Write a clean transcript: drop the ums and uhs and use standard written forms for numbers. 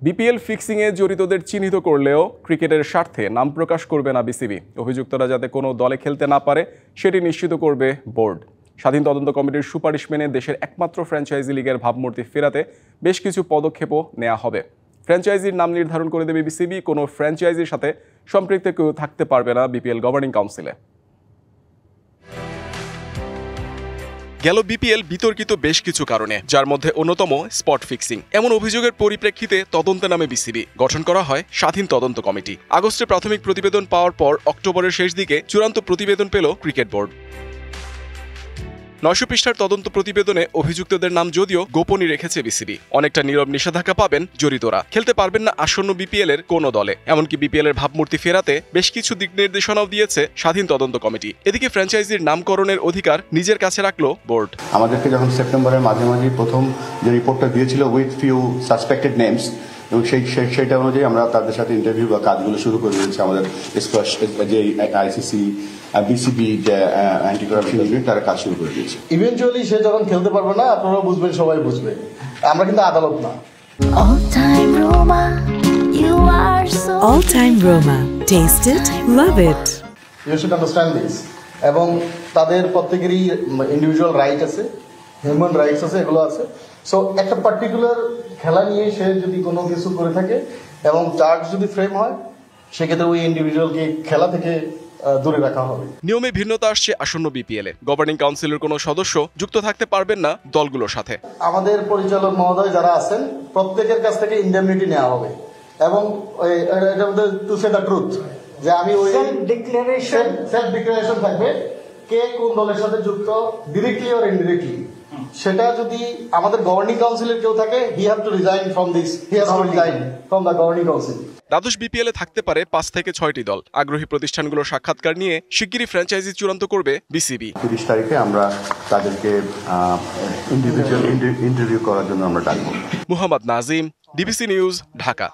BPL ফিক্সিংয়ে জড়িতদের চিহ্নিত করলেও ক্রিকেটের স্বার্থে নাম প্রকাশ করবে না বিসিবি। অভিযুক্তরা যাতে কোনো দলে খেলতে না পারে সেটি নিশ্চিত করবে বোর্ড। স্বাধীন তদন্ত কমিটির সুপারিশ মেনে দেশের একমাত্র ফ্র্যাঞ্চাইজি লিগের ভাবমূর্তি ফেরাতে বেশ কিছু পদক্ষেপও নেওয়া হবে। ফ্র্যাঞ্চাইজির নাম নির্ধারণ করে দেবে বিসিবি। কোনো ফ্র্যাঞ্চাইজির সাথে সম্পৃক্ত কেউ থাকতে পারবে না বিপিএল গভর্নিং কাউন্সিলে। গেল বিপিএল বিতর্কিত বেশ কিছু কারণে, যার মধ্যে অন্যতম স্পট ফিক্সিং। এমন অভিযোগের পরিপ্রেক্ষিতে তদন্তে নামে বিসিবি। গঠন করা হয় স্বাধীন তদন্ত কমিটি। আগস্টে প্রাথমিক প্রতিবেদন পাওয়ার পর অক্টোবরের শেষ দিকে চূড়ান্ত প্রতিবেদন পেল ক্রিকেট বোর্ড। 900 পৃষ্ঠার তদন্ত প্রতিবেদনে অভিযুক্তদের নাম যদিও গোপনই রেখেছে বিসিবি। অনেকটা নীরব নিষেধাজ্ঞা পাবেন জড়িতরা। খেলতে পারবেন না আসন্ন বিপিএল এর কোনো দলে। এমনকি বিপিএল এর ভাবমূর্তি ফেরাতে বেশ কিছু দিক নির্দেশনাও দিয়েছে স্বাধীন তদন্ত কমিটি। এদিকে ফ্র্যাঞ্চাইজির নামকরণের অধিকার নিজের কাছে রাখলো বোর্ড। আমাদেরকে যখন সেপ্টেম্বরের মাঝামাঝি প্রথম যে রিপোর্টটা দিয়েছিল উইথ ফিউ সাসপেক্টেড নেমস, এবং সেইটা অনুযায়ী আমরা তাদের সাথে ইন্টারভিউ বা কাজগুলো শুরু করে দিয়েছি। আমাদের যে আইসিসি বিসিবি যে অ্যান্টি কারাপশন ইউনিট তারা কাজ শুরু করে দিয়েছে। ইভেনচুয়ালি সে যখন খেলতে পারবে না, আপনারা বুঝবেন, সবাই বুঝবে। আমরা কিন্তু আদালত না। All Time Roma. Taste it, love it. You should understand this. এবং তাদের প্রত্যেকেরই ইন্ডিভিজুয়াল রাইট আছে, হিউম্যান রাইটস আছে, এগুলো আছে। সো একটা পার্টিকুলার খেলা নিয়ে সে যদি কোনো কিছু করে থাকে এবং চার্জ যদি ফ্রেম হয়, সেক্ষেত্রে ওই ইন্ডিভিজুয়ালকে খেলা থেকে দূরে রাখা হবে। নিয়মে ভিন্নতা আসছে আসন্ন বিপিএল এ। গভর্নিং কাউন্সিলের কোনো সদস্য যুক্ত থাকতে পারবেন না দলগুলোর সাথে। আমাদের পরিচালক মহোদয় যারা আছেন প্রত্যেকের কাছ থেকে ইন্ডেমনিটি নেওয়া হবে, এবং টু সে দ্য ট্রুথ, যে আমি ওই সেলফ ডিক্লারেশন থাকবে কে কোন দলের সাথে যুক্ত, ডিরেক্টলি অর ইনডিরেক্টলি। সেটা যদি আমাদের গভর্নিং কাউন্সিলের কেউ থাকে, he have to resign from this, he has to resign from the governing council. দ্বাদশ বিপিএল এ থাকতে পারে 5 থেকে 6টি দল। আগ্রহী প্রতিষ্ঠানগুলোর সাক্ষাৎকার নিয়ে শিগগিরই ফ্র্যাঞ্চাইজি চূড়ান্ত করবে বিসিবি। 30 তারিখে আমরা তাদেরকে ইন্ডিভিজুয়াল ইন্টারভিউ করার জন্য আমরা ডাকবো। Mohammad Nazim, DBC news, Dhaka.